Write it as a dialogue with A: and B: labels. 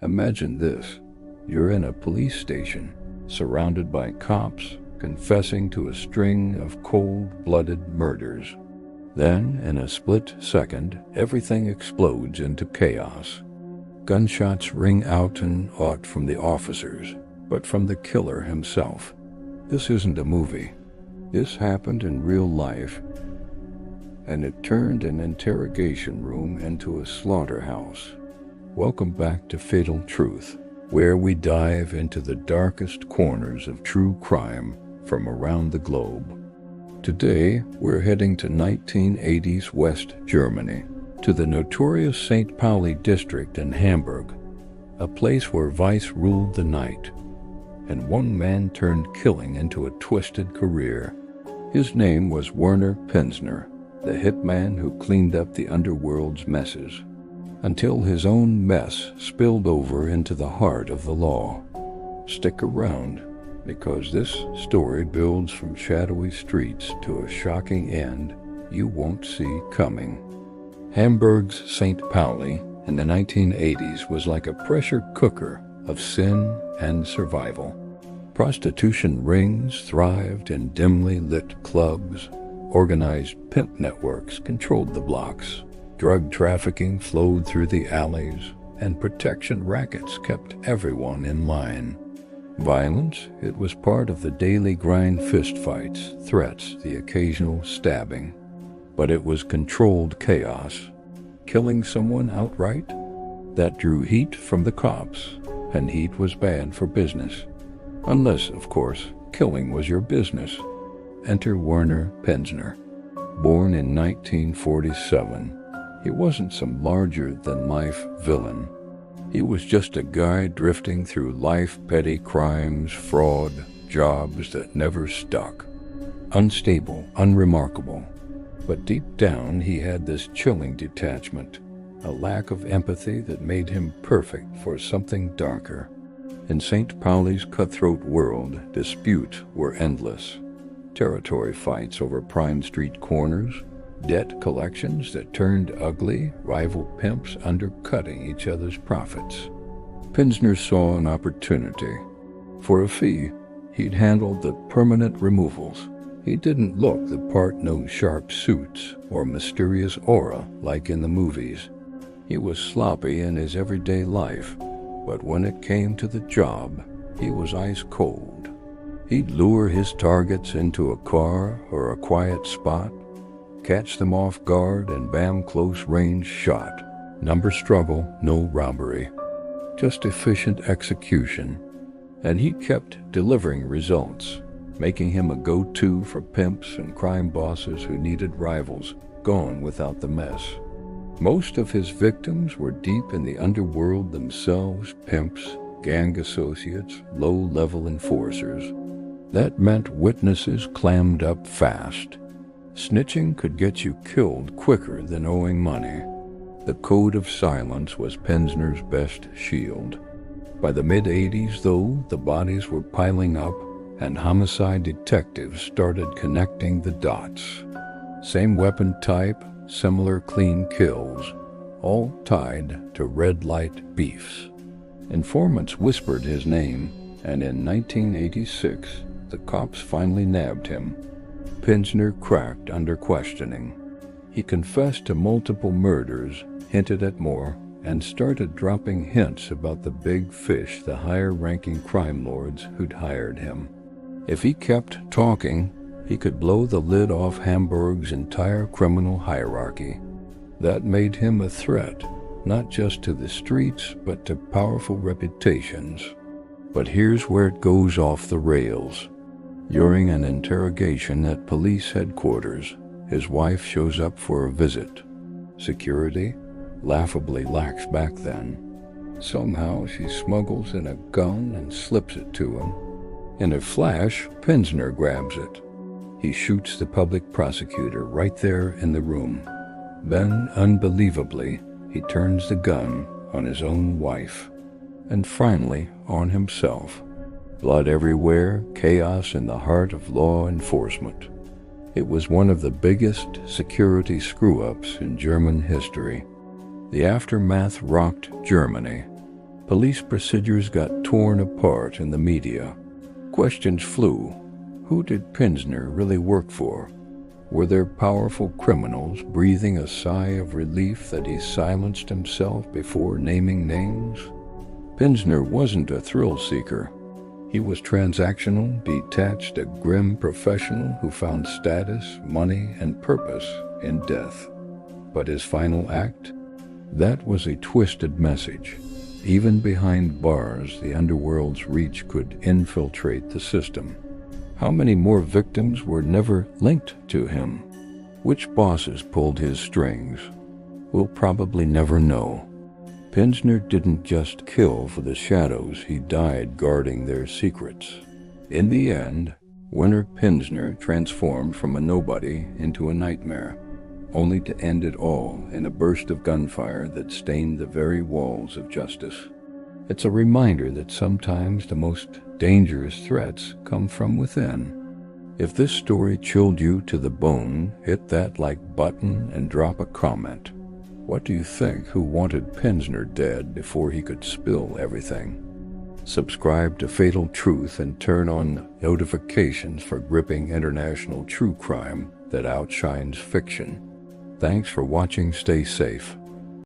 A: Imagine this. You're in a police station, surrounded by cops, confessing to a string of cold-blooded murders. Then, in a split second, everything explodes into chaos. Gunshots ring out and out from the officers, but from the killer himself. This isn't a movie. This happened in real life, and it turned an interrogation room into a slaughterhouse. Welcome back to Fatal Truth, where we dive into the darkest corners of true crime from around the globe. Today, we're heading to 1980s West Germany, to the notorious St. Pauli district in Hamburg, a place where vice ruled the night, and one man turned killing into a twisted career. His name was Werner Pinzner, the hitman who cleaned up the underworld's messes, until his own mess spilled over into the heart of the law. Stick around, because this story builds from shadowy streets to a shocking end you won't see coming. Hamburg's St. Pauli in the 1980s was like a pressure cooker of sin and survival. Prostitution rings thrived in dimly lit clubs. Organized pimp networks controlled the blocks. Drug trafficking flowed through the alleys, and protection rackets kept everyone in line. Violence, it was part of the daily grind: fistfights, threats, the occasional stabbing. But it was controlled chaos. Killing someone outright? That drew heat from the cops, and heat was bad for business. Unless, of course, killing was your business. Enter Werner Pinzner. Born in 1947, he wasn't some larger-than-life villain. He was just a guy drifting through life, petty crimes, fraud, jobs that never stuck. Unstable, unremarkable. But deep down he had this chilling detachment, a lack of empathy that made him perfect for something darker. In St. Pauli's cutthroat world, disputes were endless. Territory fights over prime street corners, debt collections that turned ugly, rival pimps undercutting each other's profits. Pinzner saw an opportunity. For a fee, he'd handled the permanent removals. He didn't look the part, no sharp suits or mysterious aura like in the movies. He was sloppy in his everyday life, but when it came to the job, he was ice cold. He'd lure his targets into a car or a quiet spot, catch them off guard, and bam, close range shot. Number struggle, no robbery. Just efficient execution. And he kept delivering results, making him a go-to for pimps and crime bosses who needed rivals, gone without the mess. Most of his victims were deep in the underworld themselves, pimps, gang associates, low-level enforcers. That meant witnesses clammed up fast. Snitching could get you killed quicker than owing money. The code of silence was Pinzner's best shield. By the mid-'80s, though, the bodies were piling up, and homicide detectives started connecting the dots. Same weapon type, similar clean kills, all tied to red light beefs. Informants whispered his name, and in 1986, the cops finally nabbed him. Pinzner cracked under questioning. He confessed to multiple murders, hinted at more, and started dropping hints about the big fish, the higher-ranking crime lords who'd hired him. If he kept talking, he could blow the lid off Hamburg's entire criminal hierarchy. That made him a threat, not just to the streets, but to powerful reputations. But here's where it goes off the rails. During an interrogation at police headquarters, his wife shows up for a visit. Security? Laughably lax back then. Somehow she smuggles in a gun and slips it to him. In a flash, Pinzner grabs it. He shoots the public prosecutor right there in the room. Then, unbelievably, he turns the gun on his own wife. And finally, on himself. Blood everywhere, chaos in the heart of law enforcement. It was one of the biggest security screw-ups in German history. The aftermath rocked Germany. Police procedures got torn apart in the media. Questions flew. Who did Pinzner really work for? Were there powerful criminals breathing a sigh of relief that he silenced himself before naming names? Pinzner wasn't a thrill-seeker. He was transactional, detached, a grim professional who found status, money, and purpose in death. But his final act? That was a twisted message. Even behind bars, the underworld's reach could infiltrate the system. How many more victims were never linked to him? Which bosses pulled his strings? We'll probably never know. Pinzner didn't just kill for the shadows, he died guarding their secrets. In the end, Werner Pinzner transformed from a nobody into a nightmare, only to end it all in a burst of gunfire that stained the very walls of justice. It's a reminder that sometimes the most dangerous threats come from within. If this story chilled you to the bone, hit that like button and drop a comment. What do you think? Who wanted Pinzner dead before he could spill everything? Subscribe to Fatal Truth and turn on notifications for gripping international true crime that outshines fiction. Thanks for watching. Stay safe.